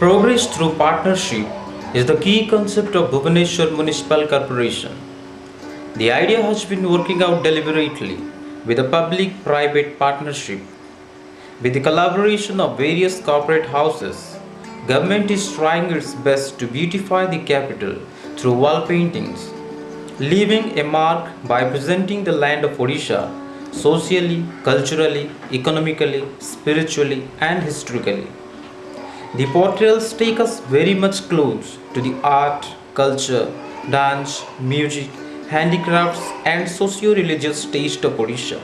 Progress through partnership is the key concept of Bhubaneswar Municipal Corporation. The idea has been working out deliberately with a public private partnership. With the collaboration of various corporate houses, government is trying its best to beautify the capital through wall paintings, leaving a mark by presenting the land of Odisha socially, culturally, economically, spiritually, and historically. The portrayals take us very much close to the art, culture, dance, music, handicrafts, and socio religious taste of Odisha.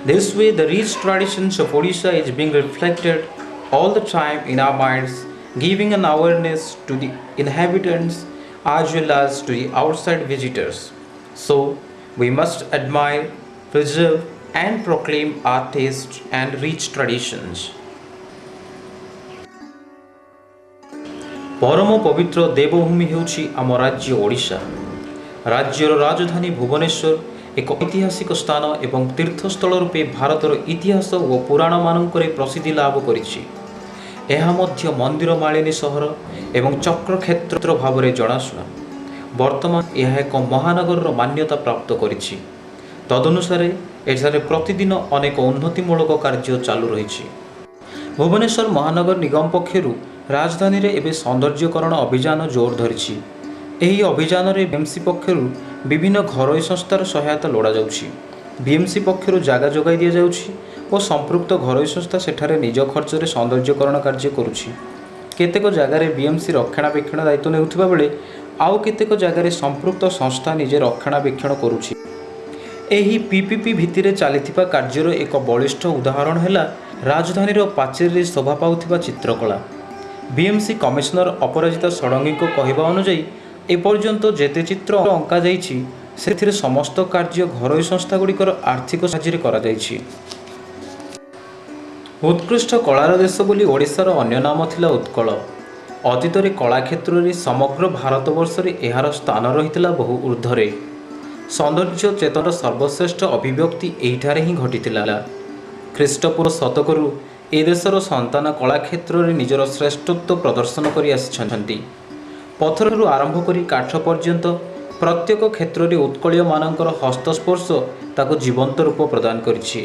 This way, the rich traditions of Odisha is being reflected all the time in our minds, giving an awareness to the inhabitants as well as to the outside visitors. So, we must admire, preserve, and proclaim our taste and rich traditions. परम पवित्र देवभूमि हेउछि आम राज्य ओडिशा। राज्यर राजधानी भुवनेश्वर एक ऐतिहासिक स्थान एवं तीर्थस्थल रूपे भारतर इतिहास और पुराण मानकरे प्रसिद्धि लाभ करिछि। ଏହା ମଧ୍ୟ ମନ୍ଦିର ମାଳିନୀ ସହର ଏବଂ ଚକ୍ରକ୍ଷେତ୍ର ଭାବରେ ଜଣାଶୁଣା। ବର୍ତ୍ତମାନ ଏହା ଏକ ମହାନଗରର ମାନ୍ୟତା ପ୍ରାପ୍ତ କରିଛି। ତଦନୁସାରେ ଏଠାରେ ପ୍ରତିଦିନ ଅନେକ ଉନ୍ନତିମୂଳକ କାର୍ଯ୍ୟ ଚାଲୁ ରହିଛି। ଭୁବନେଶ୍ୱର ମହାନଗର ନିଗମ ପକ୍ଷରୁ ରାଜଧାନୀରେ ଏବେ ସୌନ୍ଦର୍ଯ୍ୟକରଣ ଅଭିଯାନ ଜୋର ଧରିଛି। ଏହି ଅଭିଯାନରେ ବିଏମ୍ସି ପକ୍ଷରୁ ବିଭିନ୍ନ ଘରୋଇ ସଂସ୍ଥାର ସହାୟତା ଲୋଡ଼ାଯାଉଛି। ବିଏମ୍ସି ପକ୍ଷରୁ ଜାଗା ଯୋଗାଇ ଦିଆଯାଉଛି ଓ ସମ୍ପୃକ୍ତ ଘରୋଇ ସଂସ୍ଥା ସେଠାରେ ନିଜ ଖର୍ଚ୍ଚରେ ସୌନ୍ଦର୍ଯ୍ୟକରଣ କାର୍ଯ୍ୟ କରୁଛି। କେତେକ ଜାଗାରେ ବିଏମ୍ସି ରକ୍ଷଣାବେକ୍ଷଣ ଦାୟିତ୍ୱ ନେଉଥିବା ବେଳେ ଆଉ କେତେକ ଜାଗାରେ ସମ୍ପୃକ୍ତ ସଂସ୍ଥା ନିଜେ ରକ୍ଷଣାବେକ୍ଷଣ କରୁଛି। ଏହି ପିପିପି ଭିତ୍ତିରେ ଚାଲିଥିବା କାର୍ଯ୍ୟର ଏକ ବଳିଷ୍ଠ ଉଦାହରଣ ହେଲା ରାଜଧାନୀର ପାଚେରୀରେ ଶୋଭା ପାଉଥିବା ଚିତ୍ରକଳା। ବିଏମ୍ସି କମିଶନର ଅପରାଜିତା ଷଡ଼ଙ୍ଗୀଙ୍କ କହିବା ଅନୁଯାୟୀ ଏପର୍ଯ୍ୟନ୍ତ ଯେତେ ଚିତ୍ର ଅଙ୍କାଯାଇଛି ସେଥିରେ ସମସ୍ତ କାର୍ଯ୍ୟ ଘରୋଇ ସଂସ୍ଥାଗୁଡ଼ିକର ଆର୍ଥିକ ସାହାଯ୍ୟରେ କରାଯାଇଛି। ଉତ୍କୃଷ୍ଟ କଳାର ଦେଶ ବୋଲି ଓଡ଼ିଶାର ଅନ୍ୟ ନାମ ଥିଲା ଉତ୍କଳ। ଅତୀତରେ କଳା କ୍ଷେତ୍ରରେ ସମଗ୍ର ଭାରତବର୍ଷରେ ଏହାର ସ୍ଥାନ ରହିଥିଲା ବହୁ ଊର୍ଦ୍ଧ୍ୱରେ। ସୌନ୍ଦର୍ଯ୍ୟ ଚେତନାର ସର୍ବଶ୍ରେଷ୍ଠ ଅଭିବ୍ୟକ୍ତି ଏହିଠାରେ ହିଁ ଘଟିଥିଲା। ଖ୍ରୀଷ୍ଟପୂର୍ବ ଶତକରୁ ଏ ଦେଶର ସନ୍ତାନ କଳା କ୍ଷେତ୍ରରେ ନିଜର ଶ୍ରେଷ୍ଠତ୍ୱ ପ୍ରଦର୍ଶନ କରି ଆସିଛନ୍ତି। ପଥରରୁ ଆରମ୍ଭ କରି କାଠ ପର୍ଯ୍ୟନ୍ତ ପ୍ରତ୍ୟେକ କ୍ଷେତ୍ରରେ ଉତ୍କଳୀୟମାନଙ୍କର ହସ୍ତସ୍ପର୍ଶ ତାକୁ ଜୀବନ୍ତ ରୂପ ପ୍ରଦାନ କରିଛି।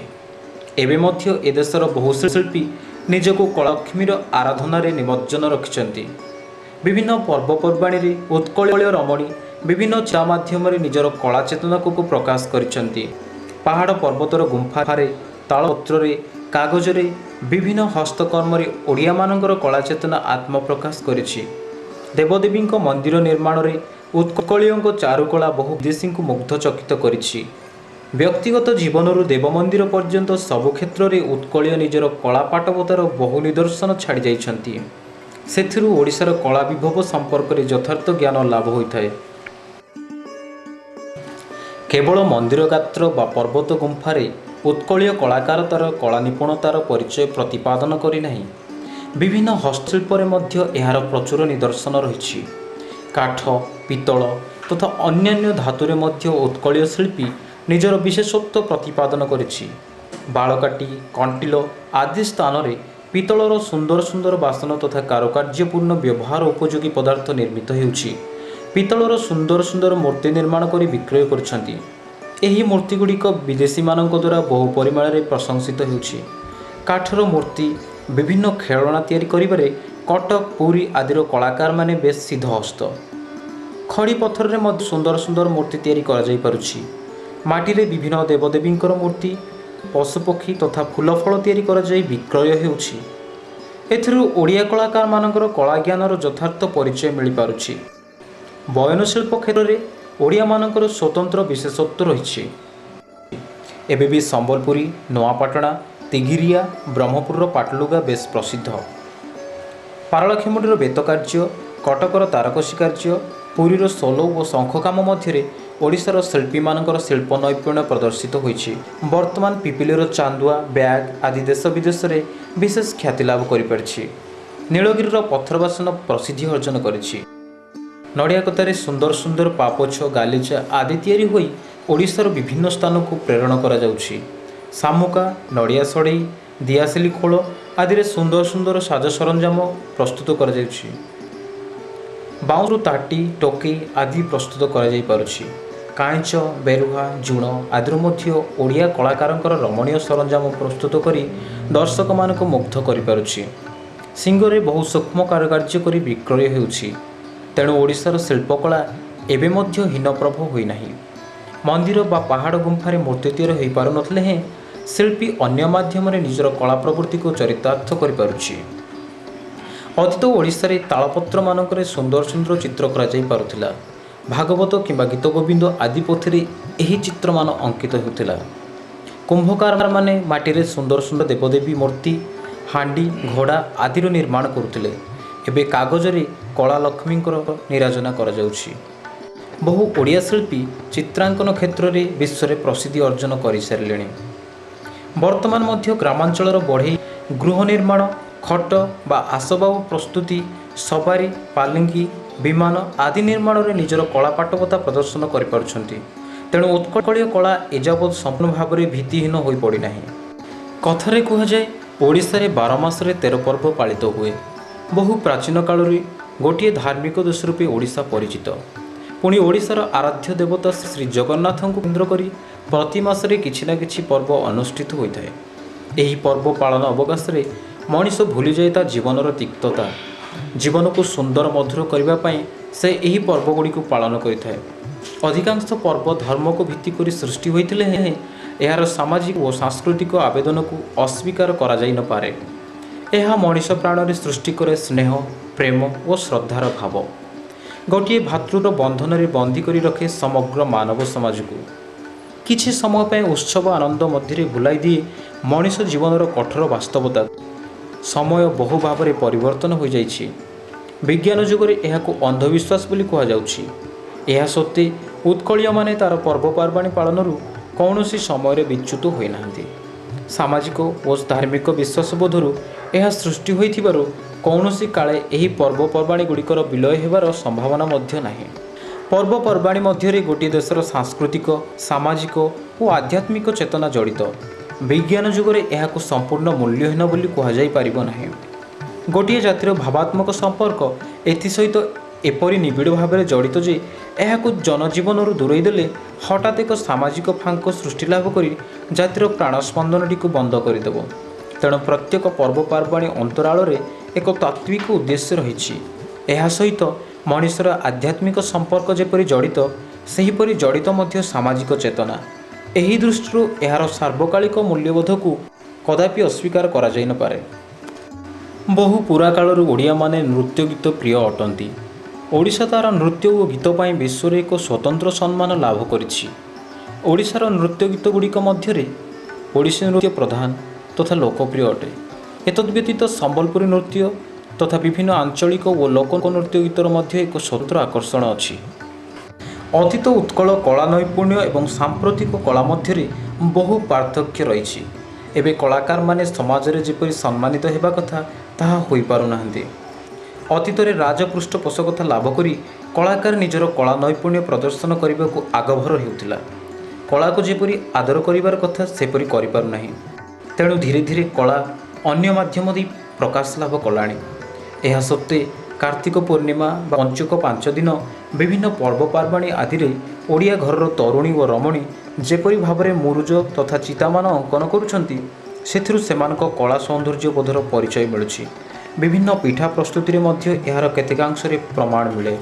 ଏବେ ମଧ୍ୟ ଏ ଦେଶର ବହୁ ଶିଳ୍ପୀ ନିଜକୁ କଳାଲକ୍ଷ୍ମୀର ଆରାଧନାରେ ନିମଜ୍ଜନ ରଖିଛନ୍ତି। ବିଭିନ୍ନ ପର୍ବପର୍ବାଣୀରେ ଉତ୍କଳୀୟ ରମଣୀ ବିଭିନ୍ନ ଚିତ୍ର ମାଧ୍ୟମରେ ନିଜର କଳା ଚେତନାକୁ ପ୍ରକାଶ କରିଛନ୍ତି। ପାହାଡ଼ ପର୍ବତର ଗୁମ୍ଫାରେ, ତାଳପତ୍ରରେ, କାଗଜରେ, ବିଭିନ୍ନ ହସ୍ତକର୍ମରେ ଓଡ଼ିଆମାନଙ୍କର କଳା ଚେତନା ଆତ୍ମପ୍ରକାଶ କରିଛି। ଦେବଦେବୀଙ୍କ ମନ୍ଦିର ନିର୍ମାଣରେ ଉତ୍କଳୀୟଙ୍କ ଚାରୁକଳା ବହୁ ବିଦେଶୀଙ୍କୁ ମୁଗ୍ଧଚକିତ କରିଛି। ବ୍ୟକ୍ତିଗତ ଜୀବନରୁ ଦେବ ମନ୍ଦିର ପର୍ଯ୍ୟନ୍ତ ସବୁ କ୍ଷେତ୍ରରେ ଉତ୍କଳୀୟ ନିଜର କଳା ପାଟବତାର ବହୁ ନିଦର୍ଶନ ଛାଡ଼ି ଯାଇଛନ୍ତି। ସେଥିରୁ ଓଡ଼ିଶାର କଳା ବିଭବ ସମ୍ପର୍କରେ ଯଥାର୍ଥ ଜ୍ଞାନ ଲାଭ ହୋଇଥାଏ। କେବଳ ମନ୍ଦିର ଗାତ୍ର ବା ପର୍ବତ ଗୁମ୍ଫାରେ ଉତ୍କଳୀୟ କଳାକାର ତାର କଳା ନିପୁଣତାର ପରିଚୟ ପ୍ରତିପାଦନ କରିନାହିଁ। ବିଭିନ୍ନ ହସ୍ତଶିଳ୍ପରେ ମଧ୍ୟ ଏହାର ପ୍ରଚୁର ନିଦର୍ଶନ ରହିଛି। କାଠ, ପିତ୍ତଳ ତଥା ଅନ୍ୟାନ୍ୟ ଧାତୁରେ ମଧ୍ୟ ଉତ୍କଳୀୟ ଶିଳ୍ପୀ ନିଜର ବିଶେଷତ୍ୱ ପ୍ରତିପାଦନ କରିଛି। ବାଳକାଟି, କଣ୍ଟିଲ ଆଦି ସ୍ଥାନରେ ପିତ୍ତଳର ସୁନ୍ଦର ସୁନ୍ଦର ବାସନ ତଥା କାରୁକାର୍ଯ୍ୟପୂର୍ଣ୍ଣ ବ୍ୟବହାର ଉପଯୋଗୀ ପଦାର୍ଥ ନିର୍ମିତ ହେଉଛି। ପିତ୍ତଳର ସୁନ୍ଦର ସୁନ୍ଦର ମୂର୍ତ୍ତି ନିର୍ମାଣ କରି ବିକ୍ରୟ କରୁଛନ୍ତି। ଏହି ମୂର୍ତ୍ତିଗୁଡ଼ିକ ବିଦେଶୀମାନଙ୍କ ଦ୍ୱାରା ବହୁ ପରିମାଣରେ ପ୍ରଶଂସିତ ହେଉଛି। କାଠର ମୂର୍ତ୍ତି ବିଭିନ୍ନ ଖେଳଣା ତିଆରି କରିବାରେ କଟକ, ପୁରୀ ଆଦିର କଳାକାରମାନେ ବେଶ୍ ସିଦ୍ଧହସ୍ତ। ଖଡ଼ି ପଥରରେ ମଧ୍ୟ ସୁନ୍ଦର ସୁନ୍ଦର ମୂର୍ତ୍ତି ତିଆରି କରାଯାଇପାରୁଛି। ମାଟିରେ ବିଭିନ୍ନ ଦେବଦେବୀଙ୍କର ମୂର୍ତ୍ତି, ପଶୁପକ୍ଷୀ ତଥା ଫୁଲଫଳ ତିଆରି କରାଯାଇ ବିକ୍ରୟ ହେଉଛି। ଏଥିରୁ ଓଡ଼ିଆ କଳାକାରମାନଙ୍କର କଳାଜ୍ଞାନର ଯଥାର୍ଥ ପରିଚୟ ମିଳିପାରୁଛି। ବୟନଶିଳ୍ପ କ୍ଷେତ୍ରରେ ଓଡ଼ିଆମାନଙ୍କର ସ୍ୱତନ୍ତ୍ର ବିଶେଷତ୍ୱ ରହିଛି। ଏବେ ବି ସମ୍ବଲପୁରୀ, ନୂଆପାଟଣା, ତିଗିରିଆ, ବ୍ରହ୍ମପୁରର ପାଟଲୁଗା ବେଶ୍ ପ୍ରସିଦ୍ଧ। ପାରଳାଖେମୁଣ୍ଡିର ବେତ କାର୍ଯ୍ୟ, କଟକର ତାରକସି କାର୍ଯ୍ୟ, ପୁରୀର ସୋଲ ଓ ଶଙ୍ଖ କାମ ମଧ୍ୟରେ ଓଡ଼ିଶାର ଶିଳ୍ପୀମାନଙ୍କର ଶିଳ୍ପ ନୈପୁଣ୍ୟ ପ୍ରଦର୍ଶିତ ହୋଇଛି। ବର୍ତ୍ତମାନ ପିପିଲିର ଚାନ୍ଦୁଆ, ବ୍ୟାଗ୍ ଆଦି ଦେଶ ବିଦେଶରେ ବିଶେଷ ଖ୍ୟାତି ଲାଭ କରିପାରିଛି। ନୀଳଗିରିର ପଥର ବାସନ ପ୍ରସିଦ୍ଧି ଅର୍ଜନ କରିଛି। ନଡ଼ିଆକତାରେ ସୁନ୍ଦର ସୁନ୍ଦର ପାପୋଛ, ଗାଲିଚା ଆଦି ତିଆରି ହୋଇ ଓଡ଼ିଶାର ବିଭିନ୍ନ ସ୍ଥାନକୁ ପ୍ରେରଣ କରାଯାଉଛି। ଶାମୁକା, ନଡ଼ିଆ ସଢ଼େଇ, ଦିଆସିଲି ଖୋଳ ଆଦିରେ ସୁନ୍ଦର ସୁନ୍ଦର ସାଜ ସରଞ୍ଜାମ ପ୍ରସ୍ତୁତ କରାଯାଉଛି। ବାଉଁରୁ ତାଟି ଟୋକେଇ ଆଦି ପ୍ରସ୍ତୁତ କରାଯାଇପାରୁଛି। କାଇଁଚ ବେରୁହା ଜୁଣ ଆଦିରୁ ମଧ୍ୟ ଓଡ଼ିଆ କଳାକାରଙ୍କର ରମଣୀୟ ସରଞ୍ଜାମ ପ୍ରସ୍ତୁତ କରି ଦର୍ଶକମାନଙ୍କୁ ମୁଗ୍ଧ କରିପାରୁଛି। ଶିଙ୍ଗରେ ବହୁ ସୂକ୍ଷ୍ମ କାରୁକାର୍ଯ୍ୟ କରି ବିକ୍ରୟ ହେଉଛି। ତେଣୁ ଓଡ଼ିଶାର ଶିଳ୍ପକଳା ଏବେ ମଧ୍ୟ ହୀନପ୍ରଭ ହୋଇନାହିଁ। ମନ୍ଦିର ବା ପାହାଡ଼ ଗୁମ୍ଫାରେ ମୂର୍ତ୍ତି ତିଆରି ହୋଇପାରୁନଥିଲେ ହେଁ ଶିଳ୍ପୀ ଅନ୍ୟ ମାଧ୍ୟମରେ ନିଜର କଳା ପ୍ରବୃତ୍ତିକୁ ଚରିତାର୍ଥ କରିପାରୁଛି। ଅତୀତ ଓଡ଼ିଶାରେ ତାଳପତ୍ରମାନଙ୍କରେ ସୁନ୍ଦର ସୁନ୍ଦର ଚିତ୍ର କରାଯାଇପାରୁଥିଲା। ଭାଗବତ କିମ୍ବା ଗୀତଗୋବିନ୍ଦ ଆଦି ପୋଥିରେ ଏହି ଚିତ୍ରମାନ ଅଙ୍କିତ ହେଉଥିଲା। କୁମ୍ଭକାରମାନେ ମାଟିରେ ସୁନ୍ଦର ସୁନ୍ଦର ଦେବଦେବୀ ମୂର୍ତ୍ତି ହାଣ୍ଡି ଘୋଡ଼ା ଆଦିର ନିର୍ମାଣ କରୁଥିଲେ। ଏବେ କାଗଜରେ କଳା ଲକ୍ଷ୍ମୀଙ୍କର ନିରାଜନା କରାଯାଉଛି। ବହୁ ଓଡ଼ିଆ ଶିଳ୍ପୀ ଚିତ୍ରାଙ୍କନ କ୍ଷେତ୍ରରେ ବିଶ୍ୱରେ ପ୍ରସିଦ୍ଧି ଅର୍ଜନ କରିସାରିଲେଣି। ବର୍ତ୍ତମାନ ମଧ୍ୟ ଗ୍ରାମାଞ୍ଚଳର ବଢ଼େଇ ଗୃହ ନିର୍ମାଣ ଖଟ ବା ଆସବାବ ପ୍ରସ୍ତୁତି ସବାରି ପାଲିଙ୍ଗି ବିମାନ ଆଦି ନିର୍ମାଣରେ ନିଜର କଳା ପାଟବତା ପ୍ରଦର୍ଶନ କରିପାରୁଛନ୍ତି। ତେଣୁ ଉତ୍କଳୀୟ କଳା ଏଯାବତ୍ ସମ୍ପୂର୍ଣ୍ଣ ଭାବରେ ଭିତ୍ତିହୀନ ହୋଇପଡ଼ିନାହିଁ। କଥାରେ କୁହାଯାଏ ଓଡ଼ିଶାରେ 12 ମାସରେ 13 ପର୍ବ ପାଳିତ ହୁଏ। ବହୁ ପ୍ରାଚୀନ କାଳରୁ ଗୋଟିଏ ଧାର୍ମିକ ଦେଶ ରୂପେ ଓଡ଼ିଶା ପରିଚିତ। ପୁଣି ଓଡ଼ିଶାର ଆରାଧ୍ୟ ଦେବତା ଶ୍ରୀ ଜଗନ୍ନାଥଙ୍କୁ କେନ୍ଦ୍ର କରି ପ୍ରତି ମାସରେ କିଛି ନା କିଛି ପର୍ବ ଅନୁଷ୍ଠିତ ହୋଇଥାଏ। ଏହି ପର୍ବ ପାଳନ ଅବକାଶରେ ମଣିଷ ଭୁଲିଯାଏ ତା ଜୀବନର ତିକ୍ତତା। ଜୀବନକୁ ସୁନ୍ଦର ମଧୁର କରିବା ପାଇଁ ସେ ଏହି ପର୍ବଗୁଡ଼ିକୁ ପାଳନ କରିଥାଏ। ଅଧିକାଂଶ ପର୍ବ ଧର୍ମକୁ ଭିତ୍ତି କରି ସୃଷ୍ଟି ହୋଇଥିଲେ ହେଁ ଏହାର ସାମାଜିକ ଓ ସାଂସ୍କୃତିକ ଆବେଦନକୁ ଅସ୍ୱୀକାର କରାଯାଇ ନପାରେ। ଏହା ମଣିଷ ପ୍ରାଣରେ ସୃଷ୍ଟି କରେ ସ୍ନେହ ପ୍ରେମ ଓ ଶ୍ରଦ୍ଧାର ଭାବ। ଗୋଟିଏ ଭାତୃର ବନ୍ଧନରେ ବନ୍ଦୀ କରି ରଖେ ସମଗ୍ର ମାନବ ସମାଜକୁ। କିଛି ସମୟ ପାଇଁ ଉତ୍ସବ ଆନନ୍ଦ ମଧ୍ୟରେ ଭୁଲାଇ ଦିଏ ମଣିଷ ଜୀବନର କଠୋର ବାସ୍ତବତା। ସମୟ ବହୁ ଭାବରେ ପରିବର୍ତ୍ତନ ହୋଇଯାଇଛି। ବିଜ୍ଞାନ ଯୁଗରେ ଏହାକୁ ଅନ୍ଧବିଶ୍ୱାସ ବୋଲି କୁହାଯାଉଛି। ଏହା ସତ୍ତ୍ୱେ ଉତ୍କଳୀୟମାନେ ତା'ର ପର୍ବପର୍ବାଣୀ ପାଳନରୁ କୌଣସି ସମୟରେ ବିଚ୍ୟୁତ ହୋଇନାହାନ୍ତି। ସାମାଜିକ ଓ ଧାର୍ମିକ ବିଶ୍ୱାସବୋଧରୁ ଏହା ସୃଷ୍ଟି ହୋଇଥିବାରୁ କୌଣସି କାଳେ ଏହି ପର୍ବପର୍ବାଣୀଗୁଡ଼ିକର ବିଲୟ ହେବାର ସମ୍ଭାବନା ମଧ୍ୟ ନାହିଁ। ପର୍ବପର୍ବାଣୀ ମଧ୍ୟରେ ଗୋଟିଏ ଦେଶର ସାଂସ୍କୃତିକ ସାମାଜିକ ଓ ଆଧ୍ୟାତ୍ମିକ ଚେତନା ଜଡ଼ିତ। ବିଜ୍ଞାନ ଯୁଗରେ ଏହାକୁ ସମ୍ପୂର୍ଣ୍ଣ ମୂଲ୍ୟହୀନ ବୋଲି କୁହାଯାଇପାରିବ ନାହିଁ। ଗୋଟିଏ ଜାତିର ଭାବାତ୍ମକ ସମ୍ପର୍କ ଏଥିସହିତ ଏପରି ନିବିଡ଼ ଭାବରେ ଜଡ଼ିତ ଯେ ଏହାକୁ ଜନଜୀବନରୁ ଦୂରେଇ ଦେଲେ ହଠାତ୍ ଏକ ସାମାଜିକ ଫାଙ୍କ ସୃଷ୍ଟି ଲାଭ କରି ଜାତିର ପ୍ରାଣସ୍ପନ୍ଦନଟିକୁ ବନ୍ଦ କରିଦେବ। ତେଣୁ ପ୍ରତ୍ୟେକ ପର୍ବପର୍ବାଣୀ ଅନ୍ତରାଳରେ ଏକ ତାତ୍ତ୍ୱିକ ଉଦ୍ଦେଶ୍ୟ ରହିଛି। ଏହା ସହିତ ମଣିଷର ଆଧ୍ୟାତ୍ମିକ ସମ୍ପର୍କ ଯେପରି ଜଡ଼ିତ ସେହିପରି ଜଡ଼ିତ ମଧ୍ୟ ସାମାଜିକ ଚେତନା। ଏହି ଦୃଷ୍ଟିରୁ ଏହାର ସାର୍ବକାଳିକ ମୂଲ୍ୟବୋଧକୁ କଦାପି ଅସ୍ୱୀକାର କରାଯାଇ ନପାରେ। ବହୁ ପୁରାକାଳରୁ ଓଡ଼ିଆମାନେ ନୃତ୍ୟ ଗୀତ ପ୍ରିୟ ଅଟନ୍ତି। ଓଡ଼ିଶା ତା'ର ନୃତ୍ୟ ଓ ଗୀତ ପାଇଁ ବିଶ୍ୱରେ ଏକ ସ୍ୱତନ୍ତ୍ର ସମ୍ମାନ ଲାଭ କରିଛି। ଓଡ଼ିଶାର ନୃତ୍ୟ ଗୀତଗୁଡ଼ିକ ମଧ୍ୟରେ ଓଡ଼ିଶୀ ନୃତ୍ୟ ପ୍ରଧାନ ତଥା ଲୋକପ୍ରିୟ ଅଟେ। ଏତଦ୍‌ବ୍ୟତୀତ ସମ୍ବଲପୁରୀ ନୃତ୍ୟ ତଥା ବିଭିନ୍ନ ଆଞ୍ଚଳିକ ଓ ଲୋକ ନୃତ୍ୟ ଗୀତର ମଧ୍ୟ ଏକ ସ୍ୱତନ୍ତ୍ର ଆକର୍ଷଣ ଅଛି। ଅତୀତ ଉତ୍କଳ କଳା ନୈପୁଣ୍ୟ ଏବଂ ସାମ୍ପ୍ରତିକ କଳା ମଧ୍ୟରେ ବହୁ ପାର୍ଥକ୍ୟ ରହିଛି। ଏବେ କଳାକାରମାନେ ସମାଜରେ ଯେପରି ସମ୍ମାନିତ ହେବା କଥା ତାହା ହୋଇପାରୁନାହାନ୍ତି। ଅତୀତରେ ରାଜପୃଷ୍ଠପୋଷକତା ଲାଭ କରି କଳାକାର ନିଜର କଳା ନୈପୁଣ୍ୟ ପ୍ରଦର୍ଶନ କରିବାକୁ ଆଗଭର ହେଉଥିଲା। କଳାକୁ ଯେପରି ଆଦର କରିବାର କଥା ସେପରି କରିପାରୁନାହିଁ। ତେଣୁ ଧୀରେ ଧୀରେ କଳା ଅନ୍ୟ ମାଧ୍ୟମ ଦେଇ ପ୍ରକାଶ ଲାଭ କଲାଣି। ଏହା ସତ୍ତ୍ୱେ କାର୍ତ୍ତିକ ପୂର୍ଣ୍ଣିମା ବା ପଞ୍ଚୁକ 5 ଦିନ ବିଭିନ୍ନ ପର୍ବପର୍ବାଣୀ ଆଦିରେ ଓଡ଼ିଆ ଘରର ତରୁଣୀ ଓ ରମଣୀ ଯେପରି ଭାବରେ ମୁରୁଜ ତଥା ଚିତାମାନ ଅଙ୍କନ କରୁଛନ୍ତି ସେଥିରୁ ସେମାନଙ୍କ କଳା ସୌନ୍ଦର୍ଯ୍ୟବୋଧର ପରିଚୟ ମିଳୁଛି। ବିଭିନ୍ନ ପିଠା ପ୍ରସ୍ତୁତିରେ ମଧ୍ୟ ଏହାର କେତେକାଂଶରେ ପ୍ରମାଣ ମିଳେ।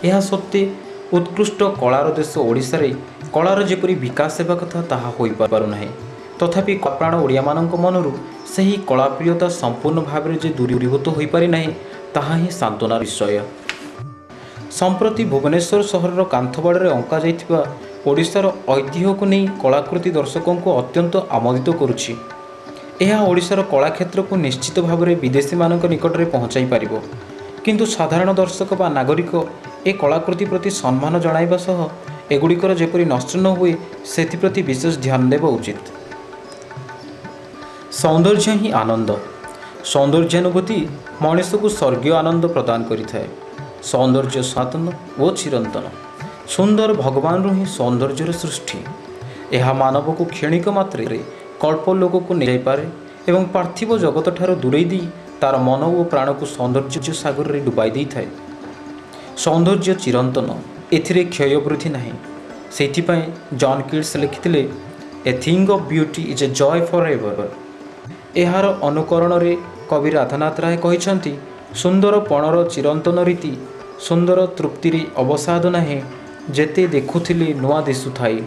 ଏହା ସତ୍ତ୍ୱେ ଉତ୍କୃଷ୍ଟ କଳାର ଦେଶ ଓଡ଼ିଶାରେ କଳାର ଯେପରି ବିକାଶ ହେବା କଥା ତାହା ହୋଇପାରୁନାହିଁ। ତଥାପି ପ୍ରାଣ ଓଡ଼ିଆମାନଙ୍କ ମନରୁ ସେହି କଳାପ୍ରିୟତା ସମ୍ପୂର୍ଣ୍ଣ ଭାବରେ ଯେ ଦୂରୀଭୂତ ହୋଇପାରିନାହିଁ ତାହା ହିଁ ସାନ୍ତ୍ୱନାର ବିଷୟ। ସମ୍ପ୍ରତି ଭୁବନେଶ୍ୱର ସହରର କାନ୍ଥବାଡ଼ରେ ଅଙ୍କାଯାଇଥିବା ଓଡ଼ିଶାର ଐତିହ୍ୟକୁ ନେଇ କଳାକୃତି ଦର୍ଶକଙ୍କୁ ଅତ୍ୟନ୍ତ ଆମୋଦିତ କରୁଛି। ଏହା ଓଡ଼ିଶାର କଳାକ୍ଷେତ୍ରକୁ ନିଶ୍ଚିତ ଭାବରେ ବିଦେଶୀମାନଙ୍କ ନିକଟରେ ପହଞ୍ଚାଇ ପାରିବ। କିନ୍ତୁ ସାଧାରଣ ଦର୍ଶକ ବା ନାଗରିକ ଏ କଳାକୃତି ପ୍ରତି ସମ୍ମାନ ଜଣାଇବା ସହ ଏଗୁଡ଼ିକର ଯେପରି ନଷ୍ଟ ନ ହୁଏ ସେଥିପ୍ରତି ବିଶେଷ ଧ୍ୟାନ ଦେବା ଉଚିତ। ସୌନ୍ଦର୍ଯ୍ୟ ହିଁ ଆନନ୍ଦ। ସୌନ୍ଦର୍ଯ୍ୟାନୁଭୂତି ମଣିଷକୁ ସ୍ୱର୍ଗୀୟ ଆନନ୍ଦ ପ୍ରଦାନ କରିଥାଏ। ସୌନ୍ଦର୍ଯ୍ୟ ସନାତନ ଓ ଚିରନ୍ତନ। ସୁନ୍ଦର ଭଗବାନରୁ ହିଁ ସୌନ୍ଦର୍ଯ୍ୟର ସୃଷ୍ଟି। ଏହା ମାନବକୁ କ୍ଷଣିକ ମାତ୍ରାରେ କଳ୍ପ ଲୋକକୁ ନେଇଯାଇପାରେ ଏବଂ ପାର୍ଥିବ ଜଗତଠାରୁ ଦୂରେଇ ଦେଇ ତା'ର ମନ ଓ ପ୍ରାଣକୁ ସୌନ୍ଦର୍ଯ୍ୟ ସାଗରରେ ଡୁବାଇ ଦେଇଥାଏ। ସୌନ୍ଦର୍ଯ୍ୟ ଚିରନ୍ତନ, ଏଥିରେ କ୍ଷୟ ବୃଦ୍ଧି ନାହିଁ। ସେଇଥିପାଇଁ ଜନ୍ କିଟ୍ସ ଲେଖିଥିଲେ, a thing of beauty is a joy for ever. ଏହାର ଅନୁକରଣରେ କବି ରାଧାନାଥ ରାୟ କହିଛନ୍ତି, ସୁନ୍ଦର ପଣର ଚିରନ୍ତନ ରୀତି, ସୁନ୍ଦର ତୃପ୍ତିରେ ଅବସାଦ ନାହିଁ, ଯେତେ ଦେଖୁଥିଲେ ନୂଆ ଦିଶୁଥାଏ।